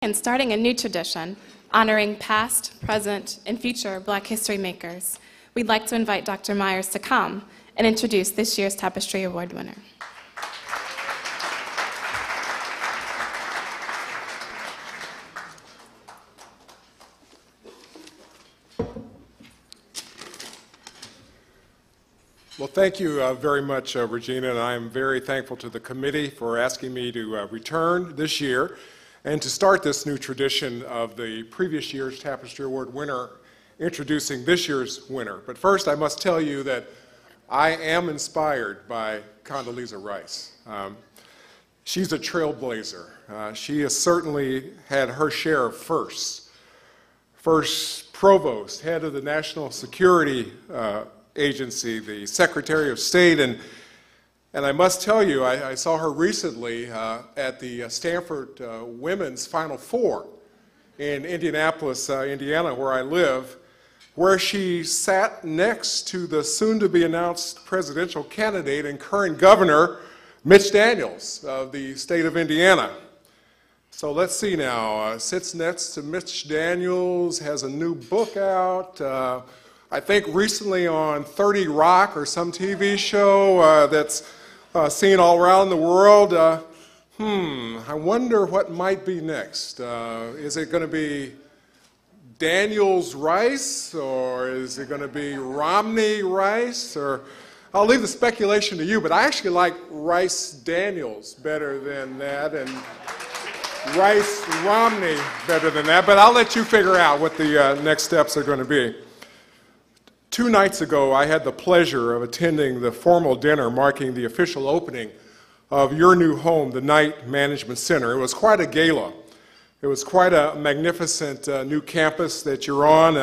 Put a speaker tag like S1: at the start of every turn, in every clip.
S1: and starting a new tradition honoring past, present, and future Black history makers, we'd like to invite Dr. Myers to come and introduce this year's Tapestry Award winner.
S2: Well, thank you very much, Regina, and I'm very thankful to the committee for asking me to return this year and to start this new tradition of the previous year's Tapestry Award winner introducing this year's winner. But first, I must tell you that I am inspired by Condoleezza Rice. She's a trailblazer. She has certainly had her share of firsts. First provost, head of the National Security Agency, the Secretary of State, and I must tell you, I saw her recently at the Stanford Women's Final Four in Indianapolis, Indiana, where I live, where she sat next to the soon-to-be-announced presidential candidate and current governor, Mitch Daniels of the state of Indiana. So let's see now, sits next to Mitch Daniels, has a new book out, I think recently on 30 Rock or some TV show that's seen all around the world. I wonder what might be next. Is it going to be Daniels Rice, or is it going to be Romney Rice? Or I'll leave the speculation to you, but I actually like Rice Daniels better than that, and Rice Romney better than that, but I'll let you figure out what the next steps are going to be. 2 nights ago, I had the pleasure of attending the formal dinner marking the official opening of your new home, the Knight Management Center. It was quite a gala. It was quite a magnificent new campus that you're on.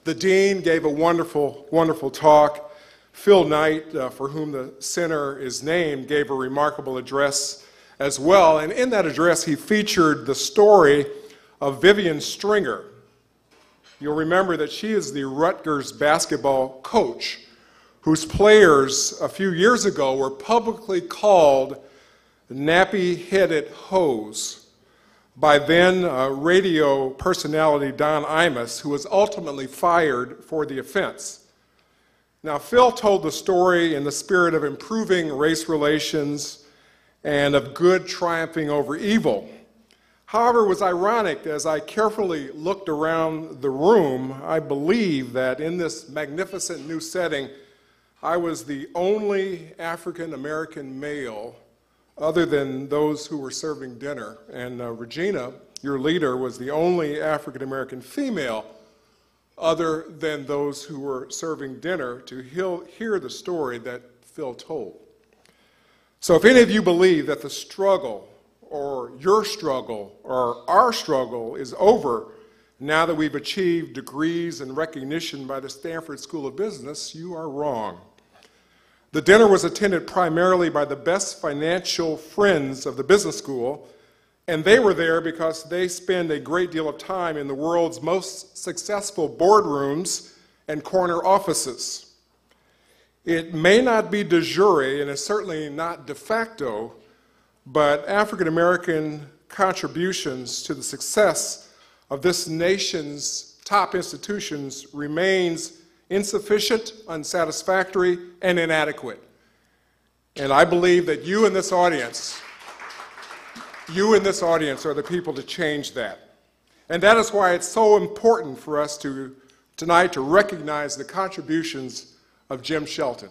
S2: The dean gave a wonderful, wonderful talk. Phil Knight, for whom the center is named, gave a remarkable address as well. And in that address, he featured the story of Vivian Stringer. You'll remember that she is the Rutgers basketball coach whose players a few years ago were publicly called nappy-headed hoes by then radio personality Don Imus, who was ultimately fired for the offense. Now, Phil told the story in the spirit of improving race relations and of good triumphing over evil. However, it was ironic as I carefully looked around the room, I believe that in this magnificent new setting, I was the only African-American male other than those who were serving dinner. And Regina, your leader, was the only African-American female other than those who were serving dinner to hear the story that Phil told. So if any of you believe that the struggle or your struggle or our struggle is over now that we've achieved degrees and recognition by the Stanford School of Business, you are wrong. The dinner was attended primarily by the best financial friends of the business school, and they were there because they spend a great deal of time in the world's most successful boardrooms and corner offices. It may not be de jure, and it's certainly not de facto, but African-American contributions to the success of this nation's top institutions remains insufficient, unsatisfactory, and inadequate. And I believe that you in this audience are the people to change that. And that is why it's so important for us tonight to recognize the contributions of Jim Shelton.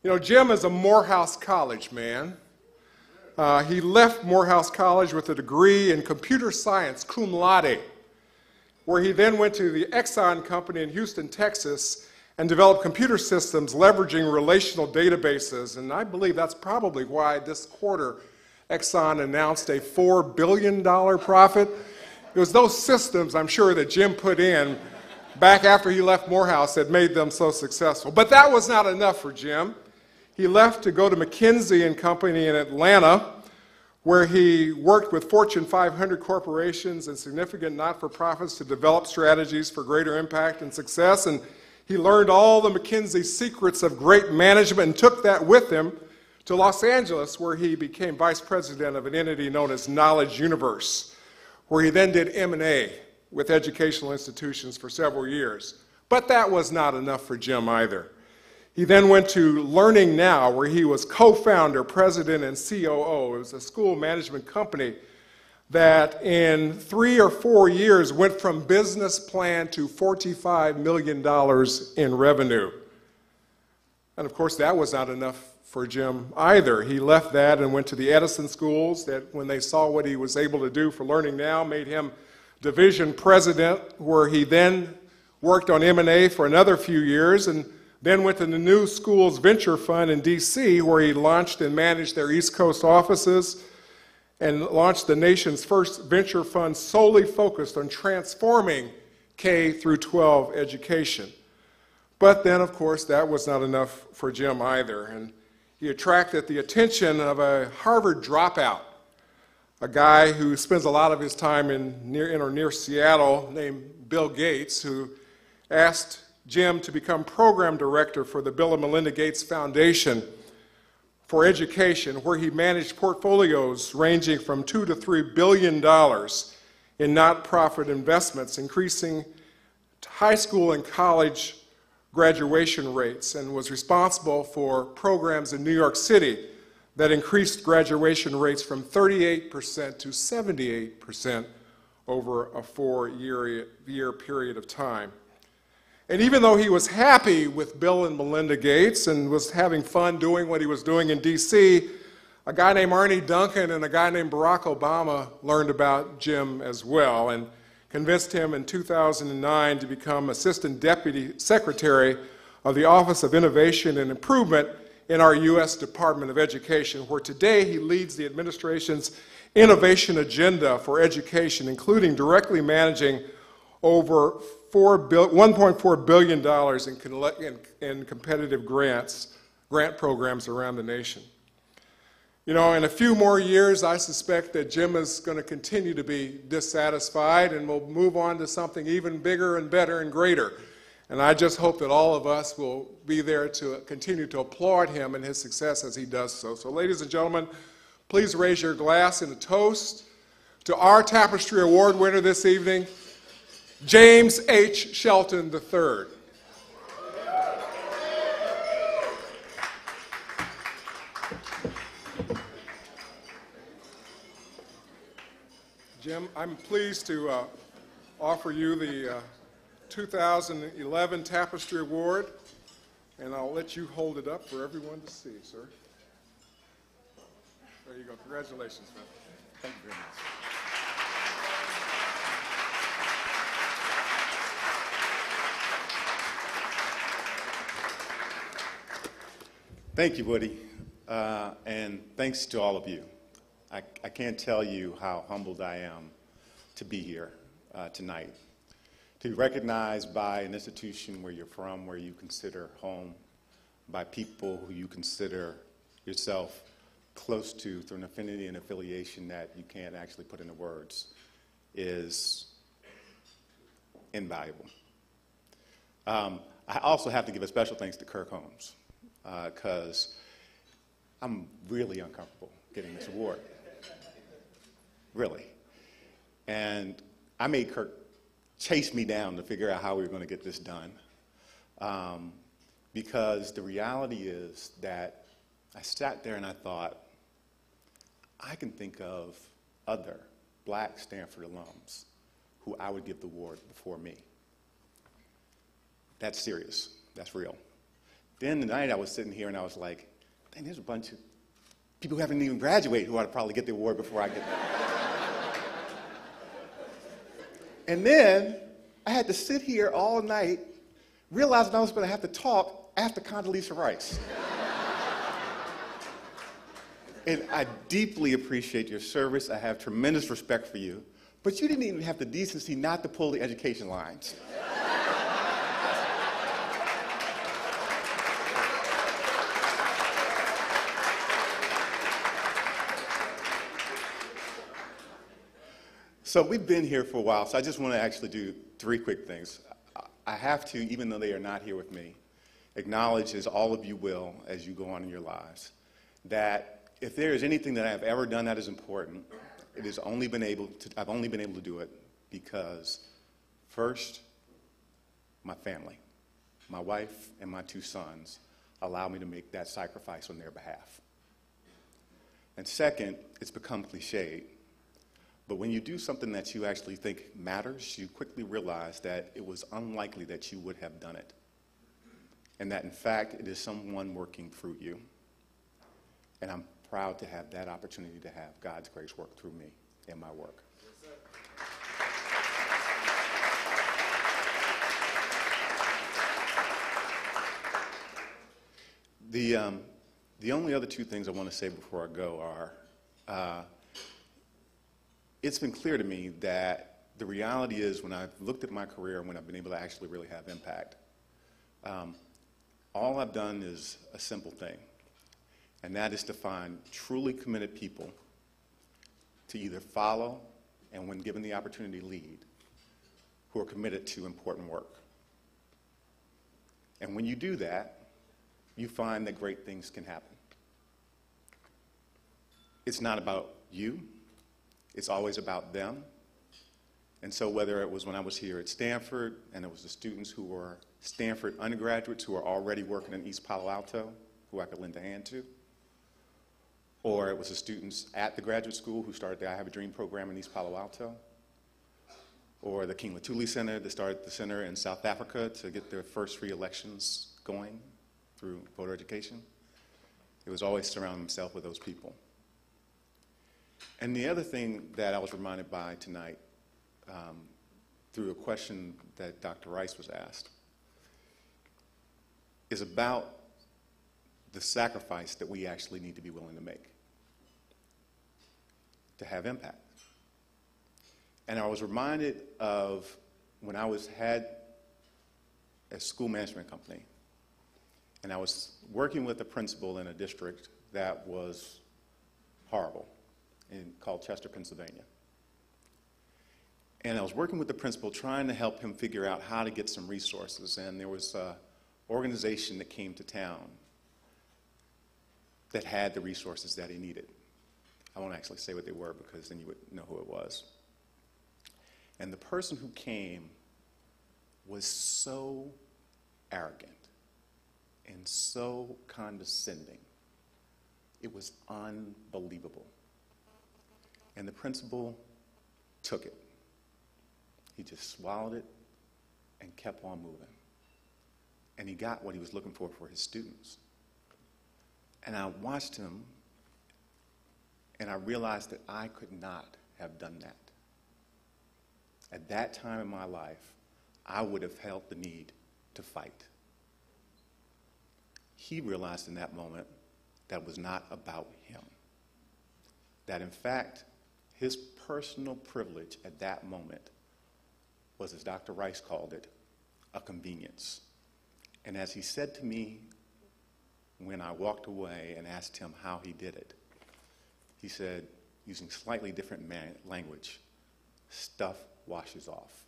S2: You know, Jim is a Morehouse College man. He left Morehouse College with a degree in computer science, cum laude, where he then went to the Exxon company in Houston, Texas, and developed computer systems leveraging relational databases. And I believe that's probably why this quarter Exxon announced a $4 billion profit. It was those systems, I'm sure, that Jim put in back after he left Morehouse that made them so successful. But that was not enough for Jim. He left to go to McKinsey and Company in Atlanta, where he worked with Fortune 500 corporations and significant not-for-profits to develop strategies for greater impact and success. And he learned all the McKinsey secrets of great management and took that with him to Los Angeles, where he became vice president of an entity known as Knowledge Universe, where he then did M&A with educational institutions for several years. But that was not enough for Jim either. He then went to Learning Now, where he was co-founder, president, and COO. It was a school management company that in 3 or 4 years went from business plan to $45 million in revenue. And of course, that was not enough for Jim either. He left that and went to the Edison schools that, when they saw what he was able to do for Learning Now, made him division president, where he then worked on M&A for another few years, and then went to the New Schools Venture Fund in DC, where he launched and managed their East Coast offices and launched the nation's first venture fund solely focused on transforming K through 12 education. But then, of course, that was not enough for Jim either, and he attracted the attention of a Harvard dropout, a guy who spends a lot of his time near Seattle, named Bill Gates, who asked Jim to become program director for the Bill and Melinda Gates Foundation for Education, where he managed portfolios ranging from $2 to $3 billion in not-profit investments, increasing high school and college graduation rates, and was responsible for programs in New York City that increased graduation rates from 38% to 78% over a 4-year period of time. And even though he was happy with Bill and Melinda Gates and was having fun doing what he was doing in DC, a guy named Arne Duncan and a guy named Barack Obama learned about Jim as well and convinced him in 2009 to become Assistant Deputy Secretary of the Office of Innovation and Improvement in our U.S. Department of Education, where today he leads the administration's innovation agenda for education, including directly managing over $1.4 billion in competitive grant programs around the nation. You know, in a few more years, I suspect that Jim is going to continue to be dissatisfied and will move on to something even bigger and better and greater. And I just hope that all of us will be there to continue to applaud him and his success as he does so. So, ladies and gentlemen, please raise your glass in a toast to our Tapestry Award winner this evening, James H. Shelton III. Jim, I'm pleased to offer you the 2011 Tapestry Award, and I'll let you hold it up for everyone to see, sir. There you go. Congratulations, man.
S3: Thank you very much. Thank you, Woody, and thanks to all of you. I can't tell you how humbled I am to be here tonight, to be recognized by an institution where you're from, where you consider home, by people who you consider yourself close to through an affinity and affiliation that you can't actually put into words, is invaluable. I also have to give a special thanks to Kirk Holmes, because I'm really uncomfortable getting this award. Really. And I made Kirk chase me down to figure out how we were going to get this done. Because the reality is that I sat there and I thought, I can think of other Black Stanford alums who I would give the award before me. That's serious. That's real. Then the night I was sitting here and I was like, dang, there's a bunch of people who haven't even graduated who ought to probably get the award before I get there. And then I had to sit here all night realizing I was going to have to talk after Condoleezza Rice. And I deeply appreciate your service. I have tremendous respect for you. But you didn't even have the decency not to pull the education lines. So we've been here for a while, so I just want to actually do 3 quick things. I have to, even though they are not here with me, acknowledge, as all of you will as you go on in your lives, that if there is anything that I have ever done that is important, I've only been able to do it because, first, my family, my wife and my 2 sons, allow me to make that sacrifice on their behalf. And second, it's become cliched, but when you do something that you actually think matters, you quickly realize that it was unlikely that you would have done it, and that in fact it is someone working through you. And I'm proud to have that opportunity to have God's grace work through me in my work. The only other 2 things I want to say before I go are, it's been clear to me that the reality is when I've looked at my career and when I've been able to actually really have impact, all I've done is a simple thing, and that is to find truly committed people to either follow and, when given the opportunity, lead, who are committed to important work. And when you do that, you find that great things can happen. It's not about you. It's always about them. And so whether it was when I was here at Stanford and it was the students who were Stanford undergraduates who are already working in East Palo Alto, who I could lend a hand to, or it was the students at the graduate school who started the I Have a Dream program in East Palo Alto, or the King Latuli Center that started the center in South Africa to get their first free elections going through voter education. It was always surrounding himself with those people. And the other thing that I was reminded by tonight, through a question that Dr. Rice was asked, is about the sacrifice that we actually need to be willing to make to have impact. And I was reminded of when I had a school management company, and I was working with a principal in a district that was horrible, called Chester, Pennsylvania. And I was working with the principal trying to help him figure out how to get some resources, and there was an organization that came to town that had the resources that he needed. I won't actually say what they were because then you would know who it was. And the person who came was so arrogant and so condescending. It was unbelievable. And the principal took it. He just swallowed it and kept on moving. And he got what he was looking for his students. And I watched him, and I realized that I could not have done that. At that time in my life, I would have felt the need to fight. He realized in that moment that it was not about him. That in fact, his personal privilege at that moment was, as Dr. Rice called it, a convenience. And as he said to me when I walked away and asked him how he did it, he said, using slightly different language, stuff washes off.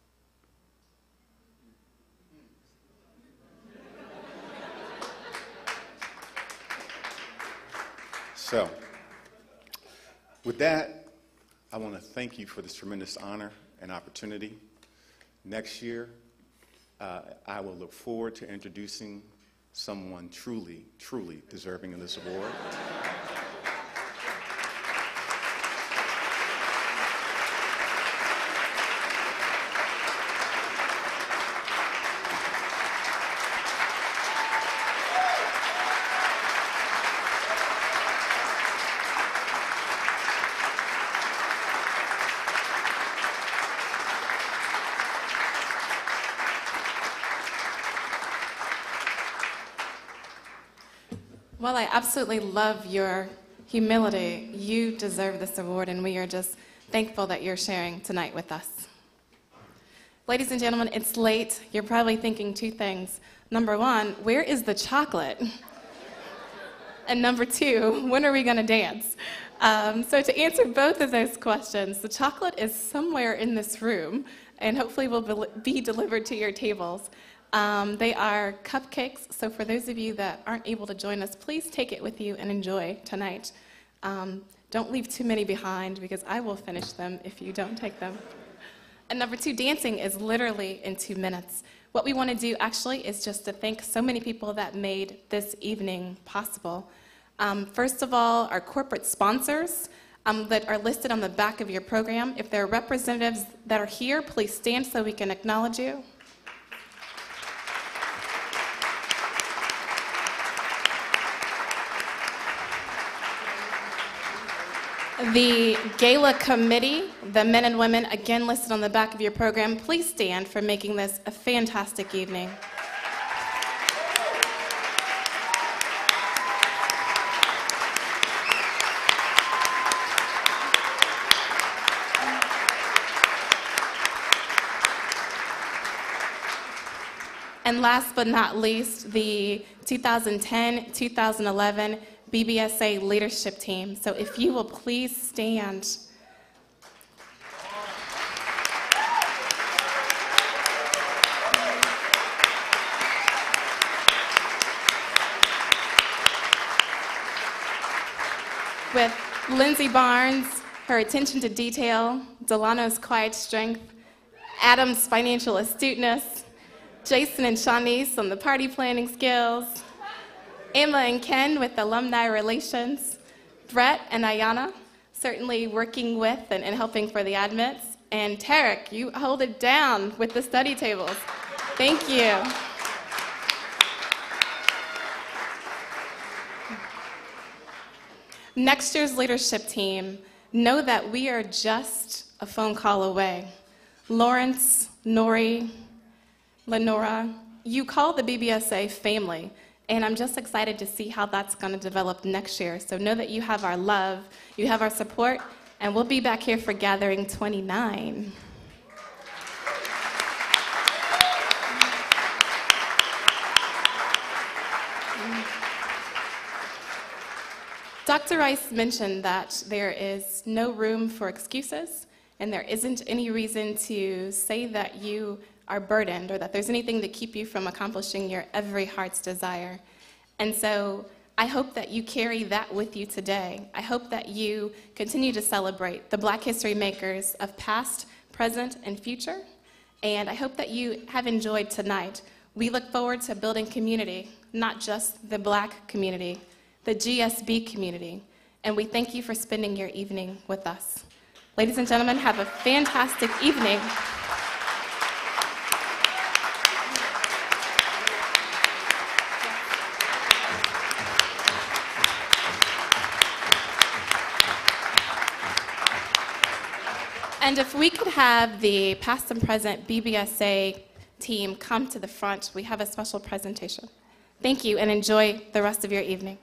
S3: So, with that, I want to thank you for this tremendous honor and opportunity. Next year, I will look forward to introducing someone truly, truly deserving of this award.
S1: Well, I absolutely love your humility. You deserve this award, and we are just thankful that you're sharing tonight with us. Ladies and gentlemen, it's late. You're probably thinking 2 things. Number 1, where is the chocolate? And number 2, when are we going to dance? So to answer both of those questions, the chocolate is somewhere in this room, and hopefully will be delivered to your tables. They are cupcakes, so for those of you that aren't able to join us, please take it with you and enjoy tonight. Don't leave too many behind because I will finish them if you don't take them. And number 2, dancing is literally in 2 minutes. What we want to do actually is just to thank so many people that made this evening possible. First of all, our corporate sponsors that are listed on the back of your program. If there are representatives that are here, please stand so we can acknowledge you. The Gala committee, the men and women, again listed on the back of your program, please stand for making this a fantastic evening. And last but not least, the 2010-2011 BBSA leadership team. So if you will please stand. With Lindsay Barnes, her attention to detail, Delano's quiet strength, Adam's financial astuteness, Jason and Shanice on the party planning skills, Emma and Ken with alumni relations, Brett and Ayana certainly working with and helping for the admits, and Tarek, you hold it down with the study tables. Thank you. Next year's leadership team, know that we are just a phone call away. Lawrence, Nori, Lenora, you call the BBSA family, and I'm just excited to see how that's going to develop next year. So know that you have our love, you have our support, and we'll be back here for Gathering 29. Dr. Rice mentioned that there is no room for excuses, and there isn't any reason to say that you are burdened or that there's anything to keep you from accomplishing your every heart's desire. And so I hope that you carry that with you today. I hope that you continue to celebrate the Black history makers of past, present, and future. And I hope that you have enjoyed tonight. We look forward to building community, not just the Black community, the GSB community. And we thank you for spending your evening with us. Ladies and gentlemen, have a fantastic evening. And if we could have the past and present BBSA team come to the front, we have a special presentation. Thank you, and enjoy the rest of your evening.